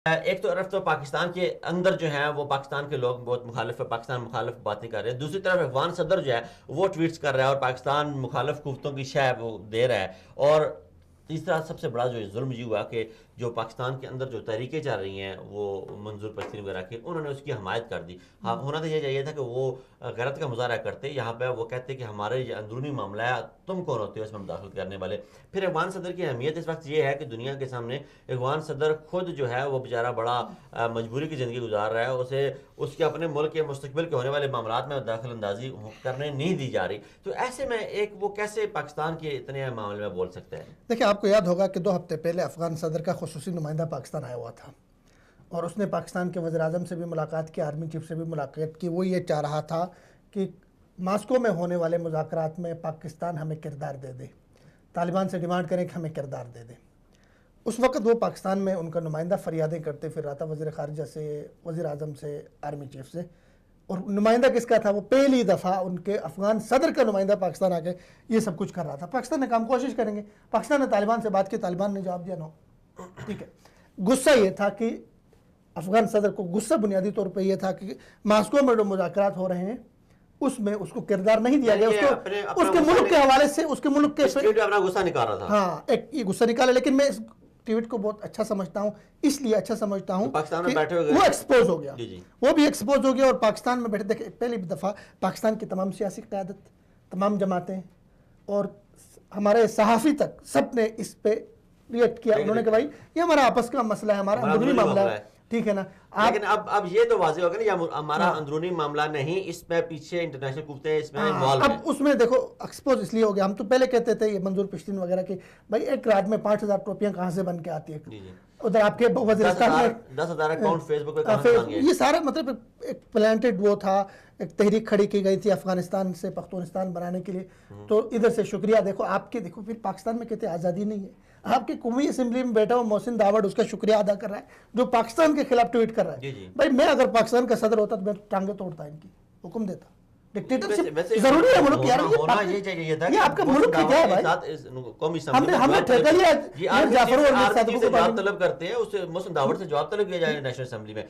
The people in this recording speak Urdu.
ایک طرف تو پاکستان کے اندر جو ہیں وہ پاکستان کے لوگ بہت مخالف ہے، پاکستان مخالف باتیں کر رہے ہیں، دوسری طرف افغان صدر جو ہے وہ ٹویٹس کر رہا ہے اور پاکستان مخالف قوتوں کی شہ وہ دے رہا ہے، اور تیسرا سب سے بڑا جو ظلم یہ ہوا کہ جو پاکستان کے اندر جو تحریکیں چل رہی ہیں وہ منظور پشتین وغیرہ کی، انہوں نے اس کی حمایت کر دی۔ ہاں، ہونا تو یہ چاہیے تھا کہ وہ غیرت کا مظاہرہ کرتے، یہاں پہ وہ کہتے کہ ہمارے یہ اندرونی معاملہ ہے، تم کون ہوتے ہو اس میں مداخلت کرنے والے۔ پھر افغان صدر کی اہمیت اس وقت یہ ہے کہ دنیا کے سامنے افغان صدر خود جو ہے وہ بیچارہ بڑا مجبوری کی زندگی گزار رہا ہے، اسے اس کے اپنے ملک کے مستقبل کے ہونے والے معاملات میں دخل اندازی کرنے نہیں دی جا رہی، تو ایسے میں وہ کیسے پاکستان کے اتنے معاملے میں بول سکتا ہے؟ دیکھیں، آپ کو یاد ہوگا کہ 2 ہفتے پہلے افغان صدر کا خصوصی نمائندہ پاکستان آیا ہوا تھا اور اس نے پاکستان کے وزیر اعظم سے بھی ملاقات کی، آرمی چیف سے بھی ملاقات کی۔ وہ یہ چاہ رہا تھا کہ ماسکو میں ہونے والے مذاکرات میں پاکستان ہمیں کردار دے دے، طالبان سے ڈیمانڈ کریں کہ ہمیں کردار دے دے۔ اس وقت وہ پاکستان میں ان کا نمائندہ فریادیں کرتے پھر رہا تھا، وزیر خارجہ سے، وزیر اعظم سے، آرمی چیف سے، اور نمائندہ کس کا تھا؟ وہ پہلی دفعہ ان کے افغان صدر کا نمائندہ پاکستان آ کے یہ سب کچھ کر رہا تھا۔ پاکستان نے کام کوشش کریں گے، پاکستان نے طالبان سے بات کی، طالبان نے جواب دیا نو، ٹھیک ہے۔ غصہ یہ تھا کہ افغان صدر کو غصہ بنیادی طور پہ یہ تھا کہ ماسکو میں جو مذاکرات ہو رہے ہیں اس میں اس کو کردار نہیں دیا گیا، اس کے ملک کے حوالے سے، اس کے ملک کے اپنا غصہ نکال رہا تھا۔ ہاں، ایک یہ غصہ نکالا، لیکن میں اس ٹویٹ کو بہت اچھا سمجھتا ہوں، اس لیے اچھا سمجھتا ہوں کہ وہ ایکسپوز ہو گیا، وہ بھی ایکسپوز ہو گیا، اور پاکستان میں بیٹھے دیکھیں پہلی دفعہ پاکستان کی تمام سیاسی قیادت، تمام جماعتیں اور ہمارے صحافی تک سب نے اس پہ ریئیکٹ کیا، انہوں نے کہا بھائی یہ ہمارا آپس کا مسئلہ ہے، ہمارا اندرونی معاملہ ہے، ٹھیک ہے نا۔ لیکن اب یہ تو واضح ہوگا نا یہ ہمارا اندرونی معاملہ نہیں، اس میں پیچھے انٹرنیشنل قوتیں اس میں انوالو ہیں۔ اب اس میں دیکھو ایکسپوز اس لیے ہو گیا، ہم تو پہلے کہتے تھے یہ منظور پشتین وغیرہ کہ بھائی ایک رات میں 5000 ٹوپیاں کہاں سے بن کے آتی ہے، ادھر آپ کے وزیرستان میں 10,000 اکاؤنٹ فیس بک پہ، یہ سارا مطلب ایک پلانٹڈ وہ تھا، ایک تحریک کھڑی کی گئی تھی افغانستان سے پختونستان بنانے کے لیے، تو ادھر سے شکریہ۔ دیکھو آپ کے، دیکھو پھر پاکستان میں کہتے ہیں آزادی نہیں ہے، آپ کے قومی اسمبلی میں بیٹھا ہوا محسن داوڑ اس کا شکریہ ادا کر رہا ہے جو پاکستان کے خلاف ٹویٹ کر رہا ہے۔ بھائی میں اگر پاکستان کا صدر ہوتا تو میں ٹانگیں توڑتا ان کی، حکم دیتا۔ ڈکٹیٹرشپ ضروری ہے ملک یار، یہ آپ کا ملک کیا ہے بھائی؟ ہم نے ٹھیکہ لیا جعفر اور طلب کرتے ہیں، اس محسن داوڑ سے جواب طلب کیا جائے نیشنل اسمبلی میں۔